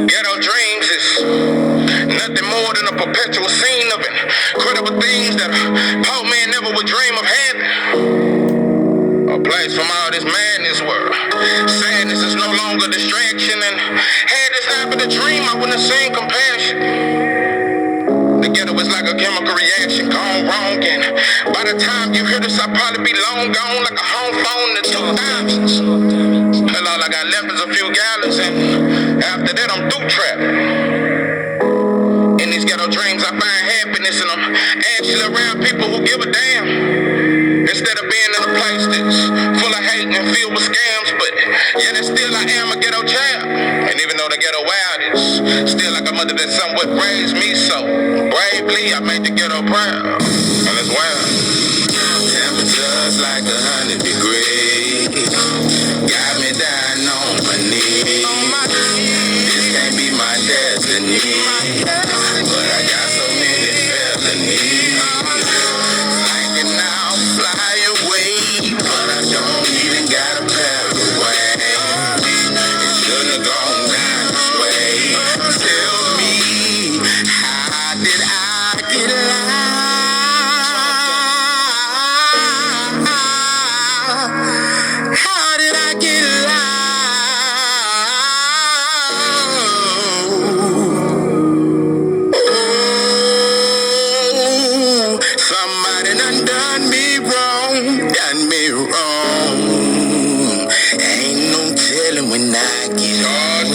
Ghetto dreams is nothing more than a perpetual scene of incredible things that a poor man never would dream of having. A place from all this madness where sadness is no longer distraction, and had this happened a dream, I wouldn't have seen compassion. The ghetto is like a chemical reaction gone wrong, and by the time you hear this, I'll probably be long gone like a home phone in the 2000s. Hell, all I got left is a few gallons, and after that, I'm through trapping. In these ghetto dreams, I find happiness, and I'm actually around people who give a damn. Instead of being in a place that's full of hate and filled with scams, but yet and still I am a ghetto child. And even though the ghetto wild is still like a mother that somewhat raised me, so bravely I made the ghetto proud. And it's wild. Temperatures like 100 degrees got me down on my knees. This can't be my destiny, but I got so many felonies. Thinking I'll fly away, but I don't even got a pathway. It shouldn't have gone down this way. Tell me, how did I get alive? How did I get alive? Somebody done me wrong, Ain't no telling when I get home.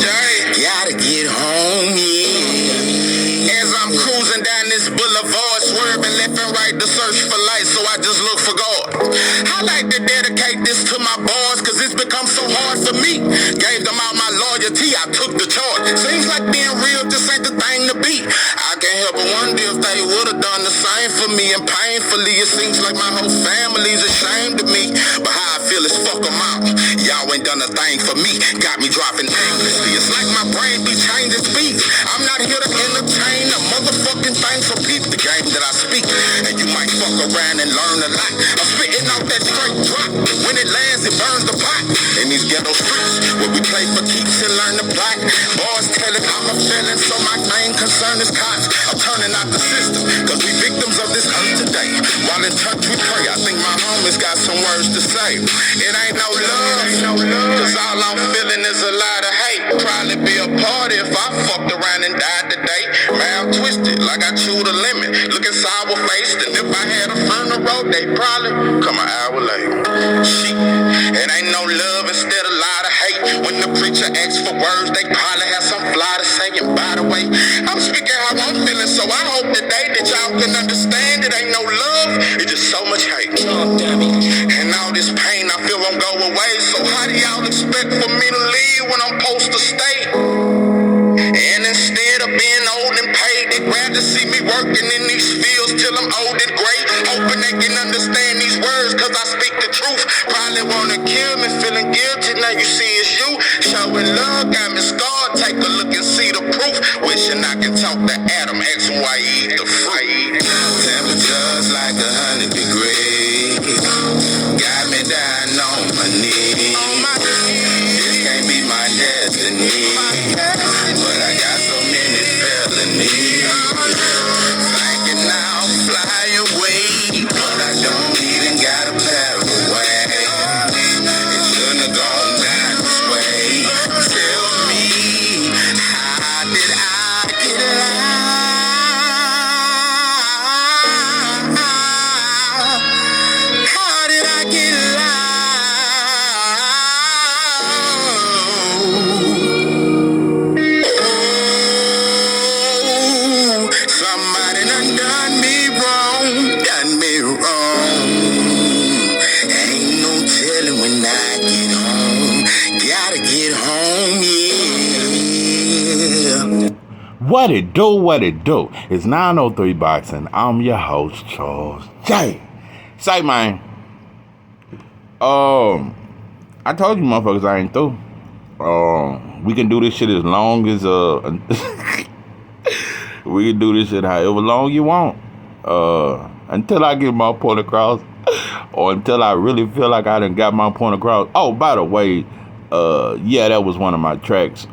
Gotta get home, yeah. As I'm cruising down this boulevard, swerving left and right to search for light, so I just look for God. I like to dedicate this to my boys, cause it's become so hard for me. Gave them all my loyalty, I took the charge. Seems like being real just ain't the thing to be. I can't help but wonder if they would've done the same for me, and painfully it seems like my whole family's ashamed of me. But how I feel is fuck them out. Y'all ain't done a thing for me, got me dropping aimlessly. It's like my brain be changing speeds. I'm not here to entertain a motherfucking thing, so peep the game that I speak, and you might fuck around and learn a lot. I'm spitting out that straight drop. When it lands, it burns the pot. In these ghetto streets, where we play for keeps and learn the plot. Boys tell it I'm a felon, so my main concern is cops. I'm turning out the system, cause we victims of this earth today. While in touch we pray, I think my homies got some words to say. It ain't no love, cause all I'm feeling is a lot of hate. Probably be a party if I fucked around and died today. Mouth twisted like I chewed a lemon, looking sour faced, and if I had a funeral, they probably come an hour later. Shit, it ain't no love, instead a lot of hate. When the preacher asks for words, they probably have some fly to say. And by the way, I'm speaking how I'm feeling, so I hope today that y'all can understand it ain't no love, it's just so much hate. And all this pain I feel won't go away, so how do y'all expect for me to leave when I'm supposed to stay? And instead of being old and paid, they'd rather see me working in these fields till I'm old and gray. Hoping they can understand these words, cause I speak the truth. Probably wanna kill me, feeling guilty, now you see it's you. Showing love, got me scarred, take a look and see the proof. Wishing I could talk to Adam, ask him why he eat the fruit. Temperatures like 100 degrees got me down on my knees. This can't be my destiny, but I got so many felonies. Thinking I'll fly away, but I don't even got a pathway. It shouldn't have gone down this way. Tell me, how did I get alive? How did I get alive? Somebody done me wrong. Ain't no telling when I get home. Gotta get home, yeah. What it do? It's 903 Boxing. I'm your host, Charles J. Say, man. I told you motherfuckers I ain't through. We can do this shit as long as we can do this shit however long you want. Until I get my point across, or until I really feel like I done got my point across. Oh, by the way, Yeah, that was one of my tracks.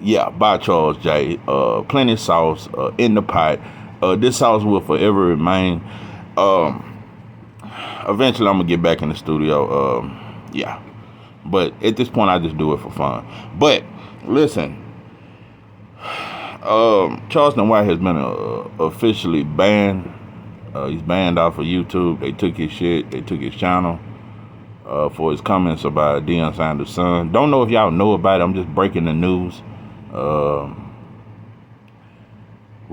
Yeah, by Charles J. Plenty sauce in the pot. This sauce will forever remain. Eventually, I'm gonna get back in the studio. Yeah, but at this point, I just do it for fun. But listen, Charleston White has been officially banned. He's banned off of YouTube. They took his shit. They took his channel for his comments about Deion Sanders' son. Don't know if y'all know about it. I'm just breaking the news. We're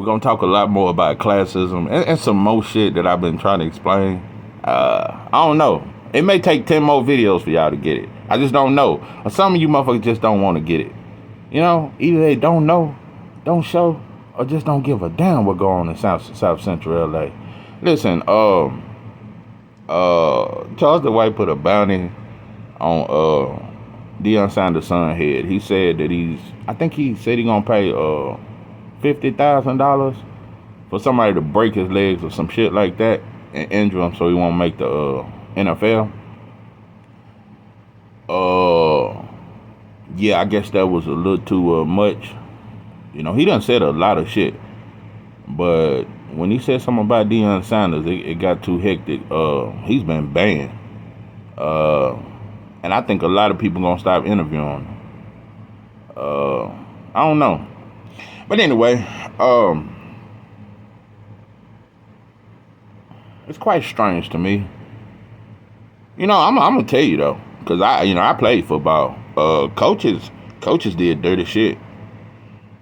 going to talk a lot more about classism and some more shit that I've been trying to explain. I don't know. It may take 10 more videos for y'all to get it. I just don't know. Or some of you motherfuckers just don't want to get it. You know, either they don't know, don't show, or just don't give a damn what going on in South Central LA. Listen, Charles the White put a bounty on Deion Sanders' son head. He said that I think he said he's gonna pay $50,000 for somebody to break his legs or some shit like that and injure him so he won't make the NFL. Yeah, I guess that was a little too much. You know, he done said a lot of shit, but when he said something about Deion Sanders, it got too hectic. He's been banned, and I think a lot of people gonna stop interviewing him. I don't know, but anyway, it's quite strange to me. You know, I'm gonna tell you though, because I played football. Coaches did dirty shit.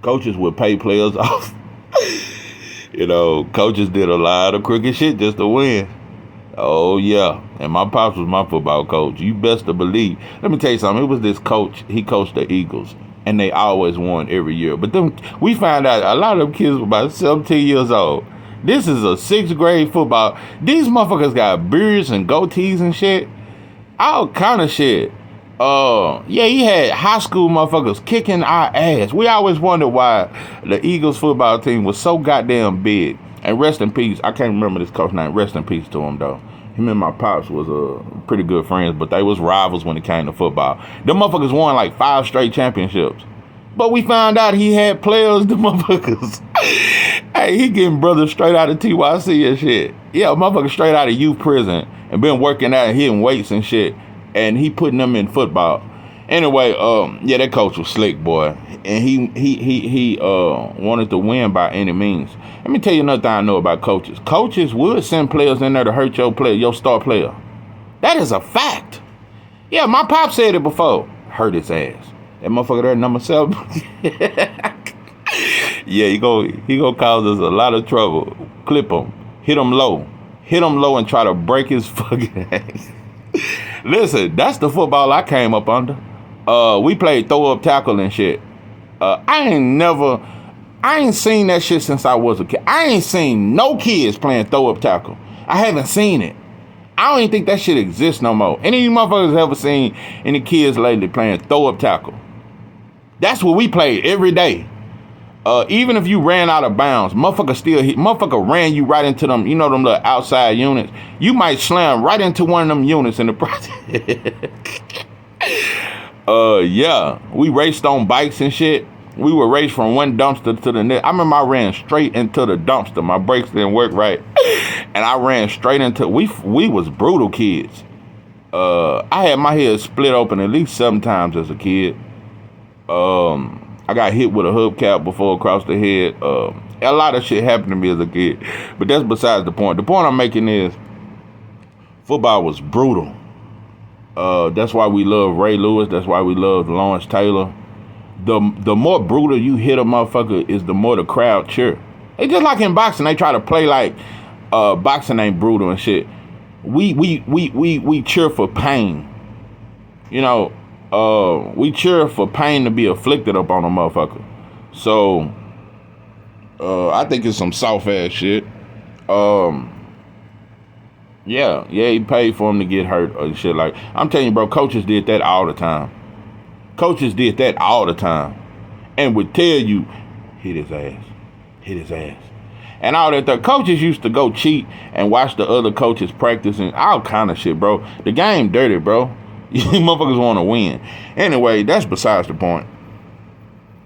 Coaches would pay players off. You know, coaches did a lot of crooked shit just to win. Oh yeah, and my pops was my football coach. You best to believe. Let me tell you something. It was this coach. He coached the Eagles, and they always won every year. But then we found out a lot of them kids were about 17 years old. This is a 6th grade football. These motherfuckers got beards and goatees and shit. All kind of shit. Yeah, he had high school motherfuckers kicking our ass. We always wondered why the Eagles football team was so goddamn big. And rest in peace, I can't remember this coach's name. Rest in peace to him, though. Him and my pops was pretty good friends, but they was rivals when it came to football. Them motherfuckers won like 5 straight championships. But we found out he had players, the motherfuckers. Hey, he getting brothers straight out of TYC and shit. Yeah, motherfuckers straight out of youth prison and been working out and hitting weights and shit. And he putting them in football. Anyway, yeah, that coach was slick, boy. And he wanted to win by any means. Let me tell you another thing I know about coaches. Coaches would send players in there to hurt your player, your star player. That is a fact. Yeah, my pop said it before. Hurt his ass. That motherfucker there, number 7. Yeah, he go cause us a lot of trouble. Clip him. Hit him low. Hit him low and try to break his fucking ass. Listen, that's the football I came up under. We played throw up tackle and shit. I ain't seen that shit since I was a kid. I ain't seen no kids playing throw up tackle. I haven't seen it. I don't even think that shit exists no more. Any of you motherfuckers ever seen any kids lately playing throw up tackle? That's what we played every day. Even if you ran out of bounds, motherfucker ran you right into them, you know, them little outside units. You might slam right into one of them units in the process. Yeah, we raced on bikes and shit. We would race from one dumpster to the next. I remember I ran straight into the dumpster. My brakes didn't work right. And I ran straight into, we was brutal kids. I had my head split open at least 7 times as a kid. I got hit with a hubcap before across the head. A lot of shit happened to me as a kid. But that's besides the point. The point I'm making is football was brutal. That's why we love Ray Lewis. That's why we love Lawrence Taylor. The more brutal you hit a motherfucker is the more the crowd cheer. It's just like in boxing. They try to play like boxing ain't brutal and shit. We cheer for pain. You know, we cheer for pain to be afflicted up on a motherfucker. So, I think it's some soft ass shit. Yeah, he paid for him to get hurt or shit like. I'm telling you, bro, coaches did that all the time. Coaches did that all the time, and would tell you, hit his ass, and all that. The coaches used to go cheat and watch the other coaches practice and all kind of shit, bro. The game dirty, bro. You motherfuckers want to win. Anyway, that's besides the point.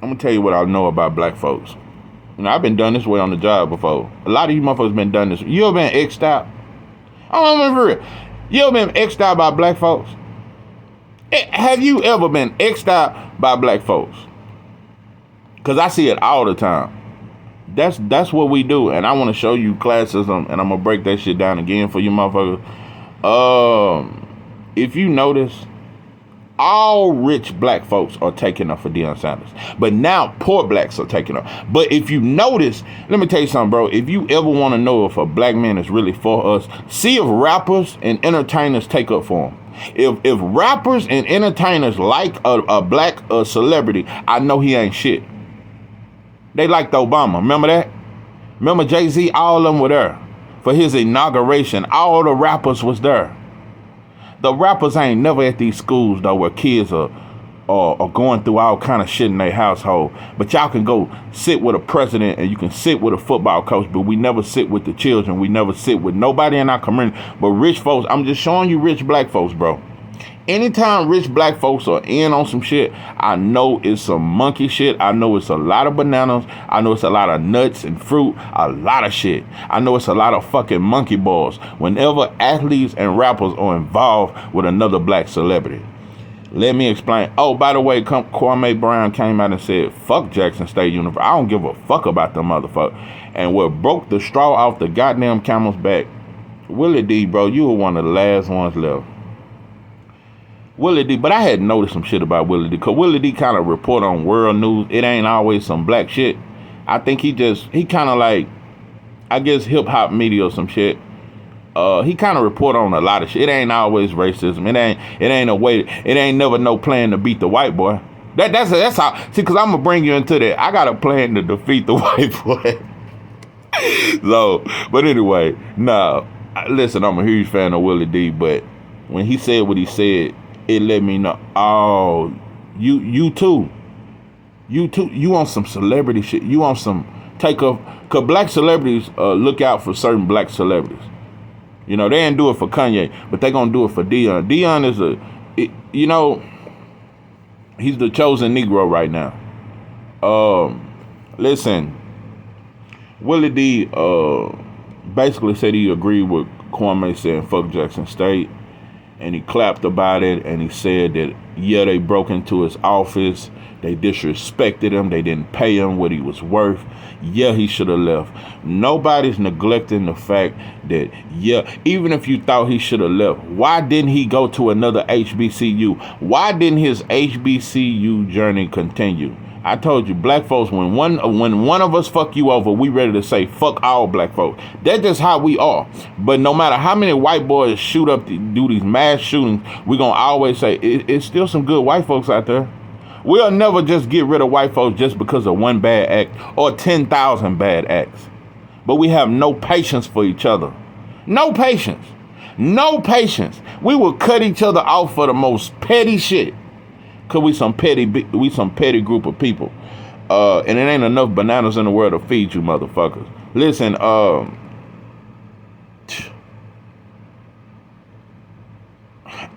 I'm going to tell you what I know about black folks. You know, I've been done this way on the job before. A lot of you motherfuckers been done this. You ever been X'd out? I'm for real. You ever been X'd out by black folks? Have you ever been X'd out by black folks? Because I see it all the time. That's what we do. And I want to show you classism, and I'm going to break that shit down again for you motherfuckers. If you notice, all rich black folks are taking up for Deion Sanders. But now poor blacks are taking up. But if you notice, let me tell you something, bro. If you ever want to know if a black man is really for us, see if rappers and entertainers take up for him. If rappers and entertainers like a black celebrity, I know he ain't shit. They liked Obama. Remember that? Remember Jay-Z? All of them were there for his inauguration. All the rappers was there. The rappers ain't never at these schools, though, where kids are going through all kind of shit in their household. But y'all can go sit with a president and you can sit with a football coach, but we never sit with the children. We never sit with nobody in our community. But rich folks, I'm just showing you rich black folks, bro. Anytime rich black folks are in on some shit, I know it's some monkey shit. I know it's a lot of bananas. I know it's a lot of nuts and fruit, a lot of shit. I know it's a lot of fucking monkey balls whenever athletes and rappers are involved with another black celebrity. Let me explain. Oh, by the way, Kwame Brown came out and said, fuck Jackson State University. I don't give a fuck about them motherfuckers. And what broke the straw off the goddamn camel's back, Willie D, bro, you were one of the last ones left. Willie D, but I had noticed some shit about Willie D, because Willie D kind of report on world news. It ain't always some black shit. I think he kind of like, I guess, hip-hop media or some shit. He kind of report on a lot of shit. It ain't always racism. It ain't a way, it ain't never no plan to beat the white boy. That's how, see, because I'm going to bring you into that. I got a plan to defeat the white boy. So, but anyway, listen, I'm a huge fan of Willie D, but when he said what he said, it let me know, oh, you too. You want some celebrity shit. You want some because black celebrities look out for certain black celebrities. You know, they didn't do it for Kanye, but they gonna do it for Deion. Deion is he's the chosen Negro right now. Listen, Willie D basically said he agreed with Kwame saying fuck Jackson State. And he clapped about it, and he said that, yeah, they broke into his office. They disrespected him. They didn't pay him what he was worth. Yeah, he should have left. Nobody's neglecting the fact that, yeah, even if you thought he should have left, why didn't he go to another HBCU? Why didn't his HBCU journey continue? I told you, black folks, when one of us fuck you over, we ready to say fuck all black folks. That's just how we are. But no matter how many white boys shoot up, do these mass shootings, we gonna always say it's still some good white folks out there. We'll never just get rid of white folks just because of one bad act or 10,000 bad acts. But we have no patience for each other. No patience. No patience. We will cut each other off for the most petty shit. Cause we some petty group of people, and it ain't enough bananas in the world to feed you motherfuckers. Listen,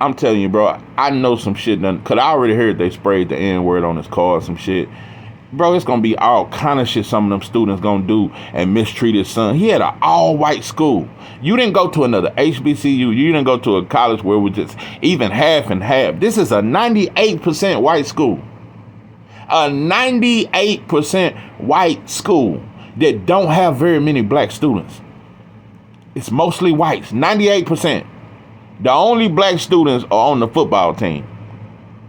I'm telling you, bro, I know some shit done. Cause I already heard they sprayed the N-word on his car or some shit. Bro, it's gonna be all kind of shit some of them students gonna do and mistreat his son. He had an all-white school. You didn't go to another HBCU. You didn't go to a college where it was just even half and half. This is a 98% white school. A 98% white school that don't have very many black students. It's mostly whites, 98%. The only black students are on the football team.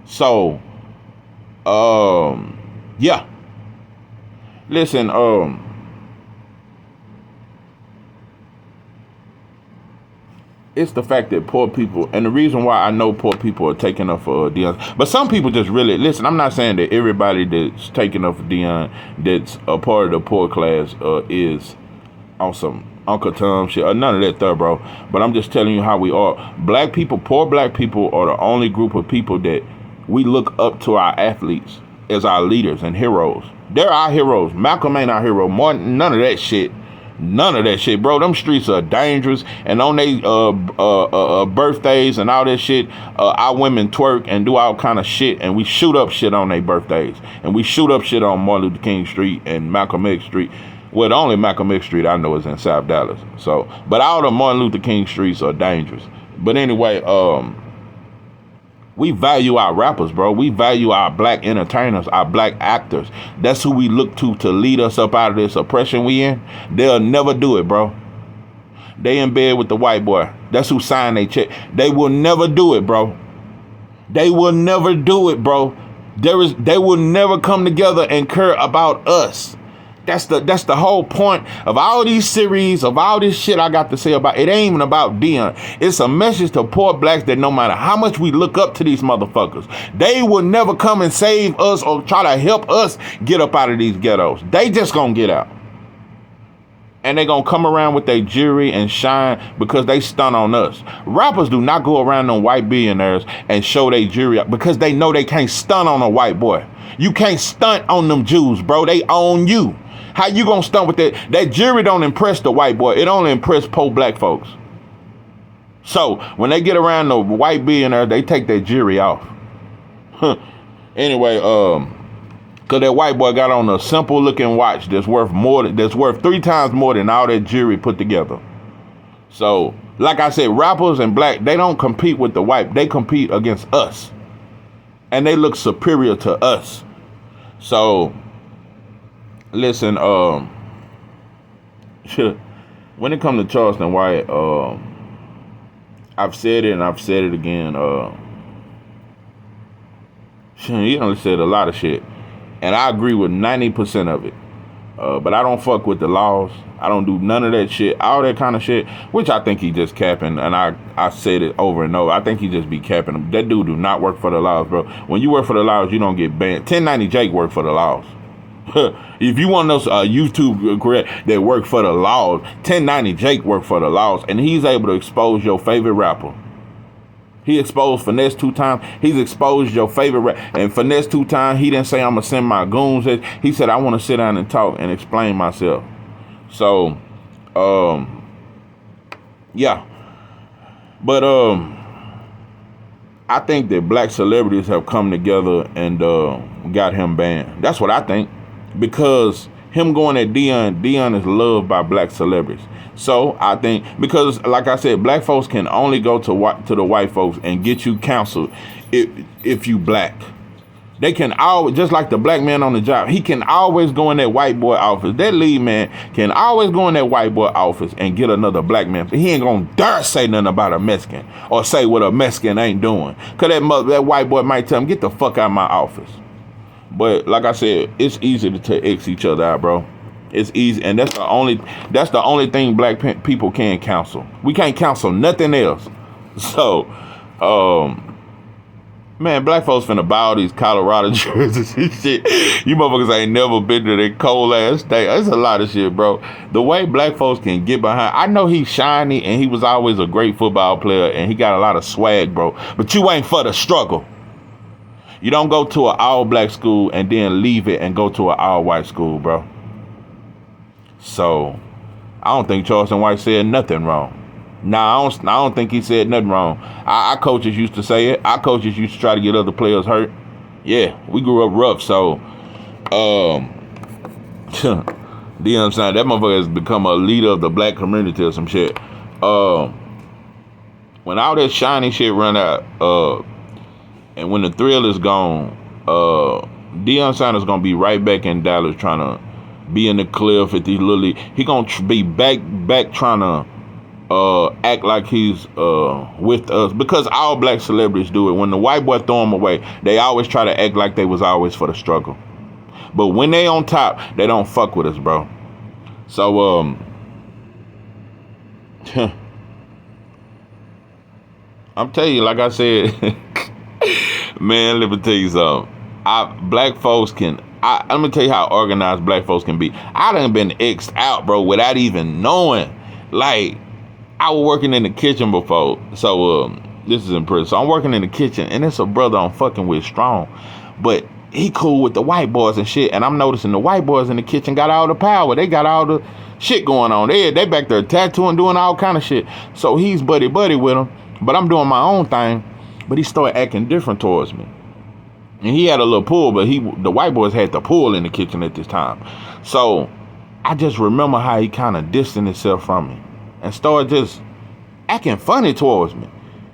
So, yeah. Listen, it's the fact that poor people, and the reason why I know poor people are taking up for Deion, but some people just really, listen, I'm not saying that everybody that's taking up for Deion that's a part of the poor class is on some Uncle Tom shit, or none of that stuff, bro. But I'm just telling you how we are. Black people, poor black people are the only group of people that we look up to our athletes as our leaders and heroes. They're our heroes. Malcolm ain't our hero. Martin, none of that shit. None of that shit, bro. Them streets are dangerous, and on they birthdays and all that shit, our women twerk and do all kind of shit, and we shoot up shit on their birthdays, and we shoot up shit on Martin Luther King Street and Malcolm X Street. Well, the only Malcolm X Street I know is in South Dallas. So, but all the Martin Luther King streets are dangerous. But anyway, we value our rappers, bro. We value our black entertainers, our black actors. That's who we look to lead us up out of this oppression we in. They'll never do it, bro. They in bed with the white boy. That's who signed their check. They will never do it, bro. They will never do it, bro. They will never come together and care about us. That's the whole point of all these series, of all this shit I got to say about it. Ain't even about Deion. It's a message to poor blacks that no matter how much we look up to these motherfuckers, they will never come and save us or try to help us get up out of these ghettos. They just gonna get out. And they gonna come around with their jewelry and shine because they stunt on us. Rappers do not go around them white billionaires and show their jewelry because they know they can't stunt on a white boy. You can't stunt on them Jews, bro. They own you. How you gonna stunt with that? That jewelry don't impress the white boy. It only impress poor black folks. So when they get around the white billionaire, they take their jewelry off. Anyway, cause that white boy got on a simple looking watch that's worth 3 times more than all that jewelry put together. So, like I said, rappers and black, they don't compete with the white. They compete against us. And they look superior to us. So, listen, when it comes to Charleston White, I've said it and I've said it again. He only said a lot of shit, and I agree with 90% of it. But I don't fuck with the laws. I don't do none of that shit, all that kind of shit, which I think he just capping. And I said it over and over. I think he just be capping. That dude do not work for the laws, bro. When you work for the laws, you don't get banned. 1090 Jake work for the laws. If you want those YouTube career that work for the laws, 1090 Jake work for the laws, and he's able to expose your favorite rapper. He exposed Finesse 2 times. He's exposed your favorite rapper. And Finesse 2 times, he didn't say, I'm going to send my goons. He said, I want to sit down and talk and explain myself. So, yeah. But I think that black celebrities have come together and got him banned. That's what I think. Because him going at Deion is loved by black celebrities. So I think, because like I said, black folks can only go to the white folks and get you counseled if you black. They can always, just like the black man on the job, he can always go in that white boy office. That lead man can always go in that white boy office and get another black man. He ain't gonna dare say nothing about a Mexican or say what a Mexican ain't doing. Cause that white boy might tell him, get the fuck out of my office. But like I said, it's easy to X each other out, bro. It's easy, and that's the only thing black people can counsel. We can't counsel nothing else. So, man, black folks finna buy all these Colorado jerseys and shit. You motherfuckers ain't never been to that cold ass state. That's a lot of shit, bro. The way black folks can get behind. I know he's shiny and he was always a great football player and he got a lot of swag, bro. But you ain't for the struggle. You don't go to an all-black school and then leave it and go to an all-white school, bro. So, I don't think Charleston White said nothing wrong. Nah, I don't think he said nothing wrong. Our coaches used to say it. Our coaches used to try to get other players hurt. Yeah, we grew up rough, so, Deion Sanders, that motherfucker has become a leader of the black community or some shit. When all that shiny shit run out, and when the thrill is gone, Deion Sanders gonna be right back in Dallas trying to be in the cliff at these little. He gonna be back trying to act like he's with us, because all black celebrities do it. When the white boy throw them away, they always try to act like they was always for the struggle. But when they on top, they don't fuck with us, bro. So I'm telling you, like I said. Man, let me tell you something. Black folks can. I'm gonna tell you how organized black folks can be. I done been X'd out, bro, without even knowing. Like, I was working in the kitchen before. So, this is in prison. So I'm working in the kitchen, and it's a brother I'm fucking with strong. But he cool with the white boys and shit. And I'm noticing the white boys in the kitchen got all the power. They got all the shit going on. They back there tattooing, doing all kind of shit. So he's buddy with them. But I'm doing my own thing. But he started acting different towards me. And he had a little pool, but the white boys had the pool in the kitchen at this time. So I just remember how he kind of distanced himself from me and started just acting funny towards me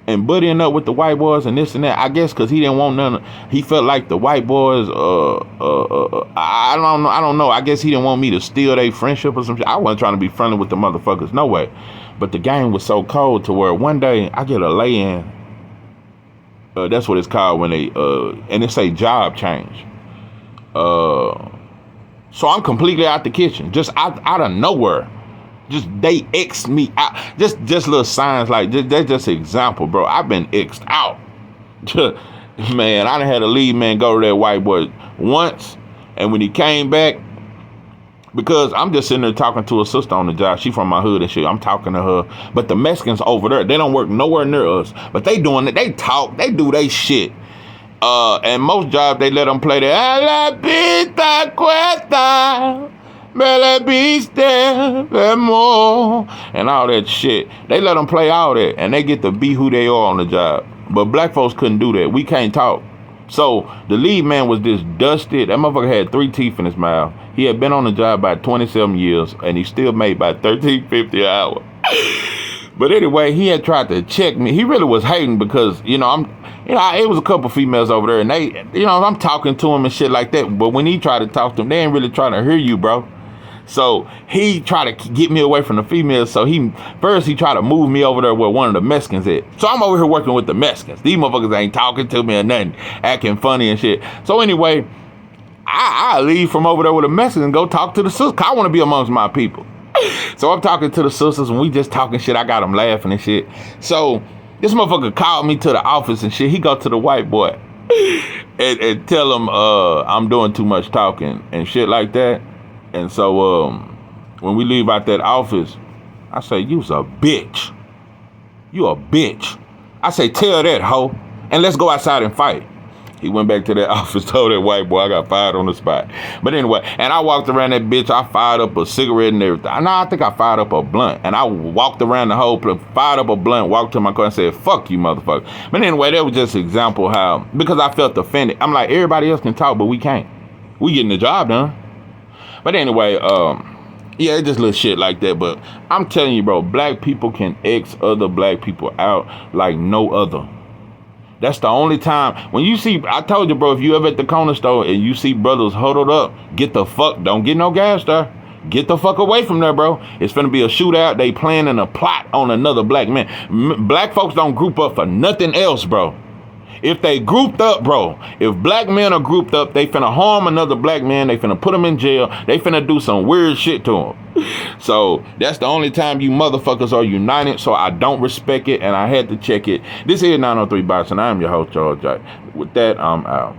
and buddying up with the white boys and this and that. I guess because he didn't want none. He felt like the white boys. I don't know. I guess he didn't want me to steal their friendship or some shit. I wasn't trying to be friendly with the motherfuckers. No way. But the game was so cold to where one day I get a lay-in. That's what it's called when they and it say job change. So I'm completely out the kitchen, just out of nowhere. Just they X'd me out. Just little signs like that's just an example, bro. I've been X'd out. Man, I done had a lead man go to that white boy once, and when he came back, because I'm just sitting there talking to a sister on the job. She from my hood and shit. I'm talking to her. But the Mexicans over there, they don't work nowhere near us. But they doing it. They talk. They do they shit. And most jobs, they let them play the "A la pista cuesta, me la viste, more," and all that shit. They let them play all that. And they get to be who they are on the job. But black folks couldn't do that. We can't talk. So the lead man was just dusted. That motherfucker had 3 teeth in his mouth. He had been on the job about 27 years, and he still made about $13.50 an hour. But anyway, he had tried to check me. He really was hating because, it was a couple females over there, and they, I'm talking to him and shit like that. But when he tried to talk to them, they ain't really trying to hear you, bro. So he tried to get me away from the females. So he tried to move me over there where one of the Mexicans at. So I'm over here working with the Mexicans. These motherfuckers ain't talking to me or nothing, acting funny and shit. So anyway, I leave from over there with the Mexicans and go talk to the sisters. I want to be amongst my people. So I'm talking to the sisters and we just talking shit. I got them laughing and shit. So this motherfucker called me to the office and shit. He go to the white boy and tell him I'm doing too much talking and shit like that. And so when we leave out that office, I say, "You's a bitch. You a bitch." I say, "Tell that hoe, and let's go outside and fight." He went back to that office, told that white boy I got fired on the spot. But anyway, and I walked around that bitch. I fired up a cigarette and everything. No, I think I fired up a blunt. And I walked around the whole place, fired up a blunt, walked to my car and said, "Fuck you, motherfucker." But anyway, that was just an example how, because I felt offended. I'm like, everybody else can talk, but we can't. We getting the job done. But anyway, yeah, it's just little shit like that. But I'm telling you, bro, black people can X other black people out like no other. That's the only time. When you see, I told you, bro, if you ever at the corner store and you see brothers huddled up, don't get no gas there. Get the fuck away from there, bro. It's finna be a shootout. They planning a plot on another black man. Black folks don't group up for nothing else, bro. If they grouped up, bro, if black men are grouped up, they finna harm another black man. They finna put him in jail. They finna do some weird shit to him. So that's the only time you motherfuckers are united. So I don't respect it, and I had to check it. This is 903 Box, and I am your host, George. With that, I'm out.